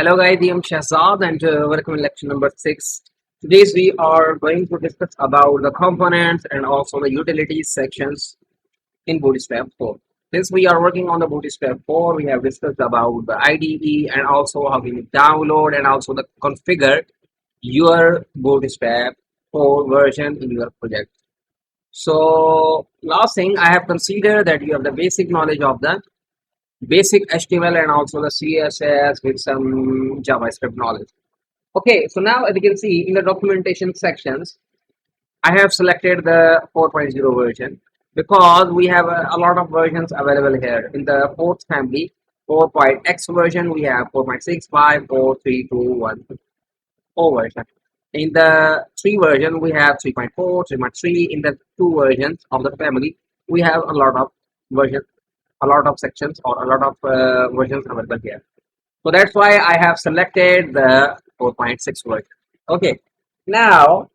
Hello guys, I am Shahzad and welcome in lecture number 6. Today we are going to discuss about the components and also the utilities sections in Bootstrap 4. Since we are working on the Bootstrap 4, we have discussed about the IDE and also how can you download and also the configure your Bootstrap 4 version in your project. So last thing I have considered that you have the basic knowledge of the basic HTML and also the CSS with some JavaScript knowledge. Okay, so now as you can see in the documentation sections, I have selected the 4.0 version because we have a lot of versions available here. In the fourth family, 4.x version, we have 4.65, 4, 3, 2, 1, 4 version. In the 3 version, we have 3.4, 3.3. In the 2 versions of the family, we have a lot of versions, a lot of sections or a lot of versions available here. So that's why I have selected the 4.6 version. Okay, now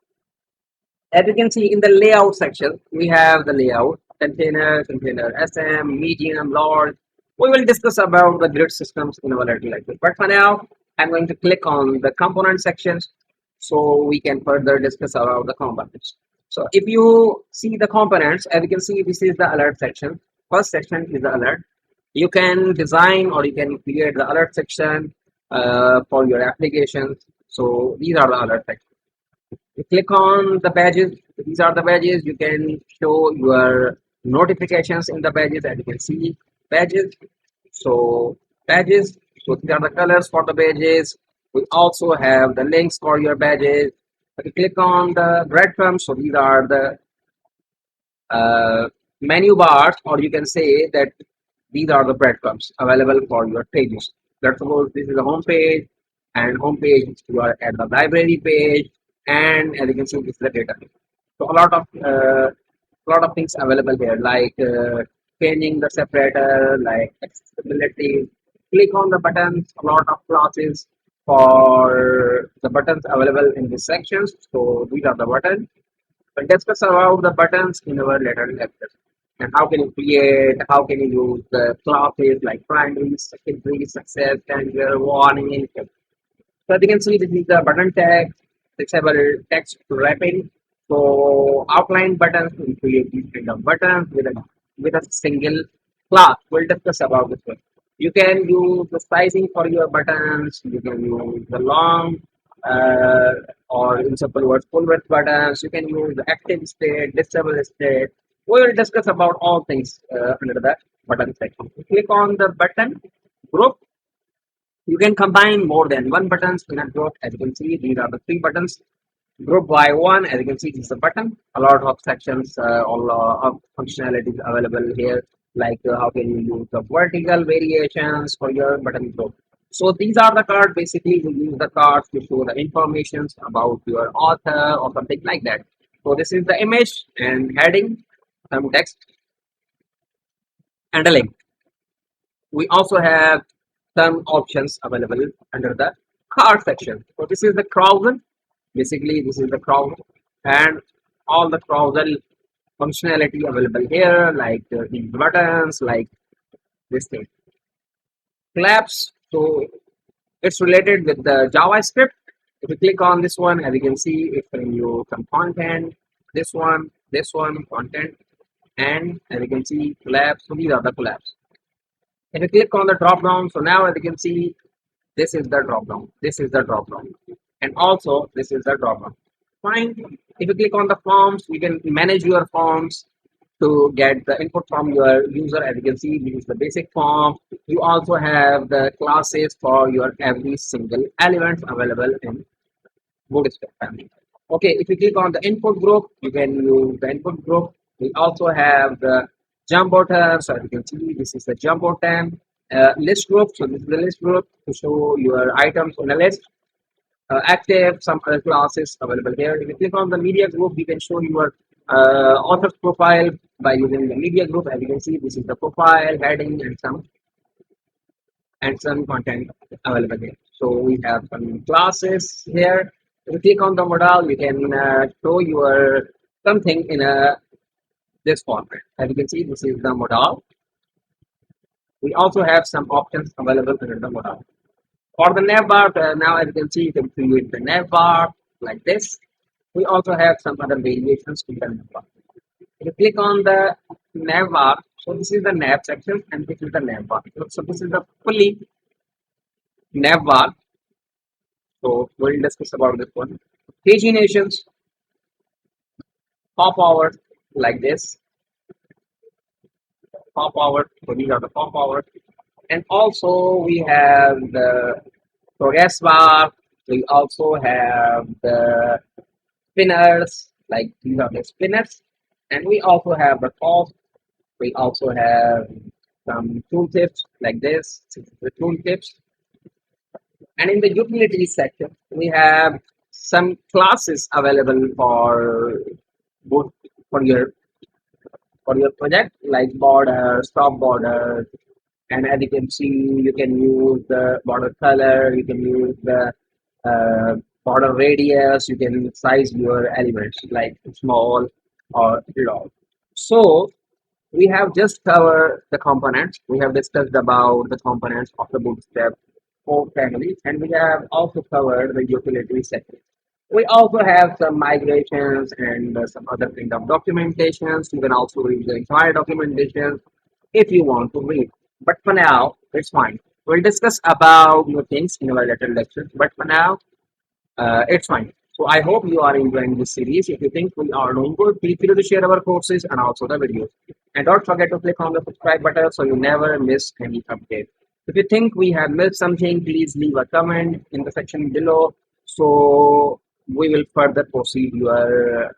as you can see in the layout section, we have the layout, container, SM, medium, large. We will discuss about the grid systems in our later lecture. But for now, I'm going to click on the component sections so we can further discuss about the components. So if you see the components, as you can see, this is the alert section. First section is the alert. You can design or you can create the alert section for your applications. So these are the alert sections. You click on the badges. These are the badges. You can show your notifications in the badges, as you can see badges. So badges. So these are the colors for the badges. We also have the links for your badges. If you click on the breadcrumbs, so these are the menu bars, or you can say that these are the breadcrumbs available for your pages. Let's suppose this is the home page, and home page you are at the library page, and as you can see, this is the data. So a lot of things available here, like changing the separator, like accessibility. Click on the buttons. A lot of classes for the buttons available in these sections. So these are the buttons. We'll discuss about the buttons in our later lectures. And how can you create, how can you use the classes like primary, secondary, success, danger, warning. So as you can see, this is the button tag, disable text wrapping. So outline buttons will create these kind of buttons with a single class. We'll discuss about this one. You can use the sizing for your buttons. You can use the long uh, or in simple words, full width buttons. You can use the active state, disable state. We will discuss about all things under the button section. Click on the button group. You can combine more than one buttons in a group. As you can see, these are the 3 buttons. Group by one, as you can see, this is a button. A lot of sections, all of functionalities available here, like how can you use the vertical variations for your button group. So these are the cards. Basically, you use the cards to show the informations about your author or something like that. So this is the image and heading, some text, and a link. We also have some options available under the card section. So this is the carousel. Basically, this is the carousel and all the carousel functionality available here, like these buttons, like this thing. Collapse. So it's related with the JavaScript. If you click on this one, as you can see, it's showing you some content. This one, content, and as you can see, collapse. So these are the collapse. If you click on the drop down, so now as you can see, this is the drop down. This is the drop down, and also this is the drop down. Fine. If you click on the forms, you can manage your forms to get the input from your user. As you can see, this is the basic form. You also have the classes for your every single element available in Bootstrap family. Okay, if you click on the input group, you can use the input group. We also have the jump button. So as you can see, this is the jump button. List group. So this is the list group to show your items on a list. Active, some other classes available here. If you click on the media group, you can show your author's profile by using the media group. As you can see, this is the profile, heading, and some content available here. So we have some classes here. If you click on the modal, you can show your something in a this format. As you can see, this is the modal. We also have some options available under the modal. For the navbar, now as you can see, you can create the navbar like this. We also have some other variations in the navbar. If you click on the navbar, so this is the nav section and this is the navbar. So this is the fully navbar. So we'll discuss about this one. Paginations, pop hours like this, pop hours. So these are the pop hours. And also we have the progress bar. We also have the spinners, like these are the spinners. And we also have the pause. We also have some tooltips like this, the tooltips. And in the utilities section, we have some classes available for both for your project, like border, stop border, and as you can see, you can use the border color, you can use the border radius, you can size your elements like small or large. So we have just covered the components. We have discussed about the components of the Bootstrap 4 family, and we have also covered the utility section. We also have some migrations and some other kind of documentations. You can also read the entire documentation if you want to read. But for now, it's fine. We'll discuss about new things in our later lectures. But for now, it's fine. So I hope you are enjoying this series. If you think we are doing good, feel free to share our courses and also the videos. And don't forget to click on the subscribe button so you never miss any update. If you think we have missed something, please leave a comment in the section below so we will further proceed your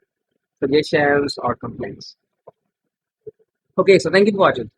suggestions or complaints. Okay, so thank you for watching.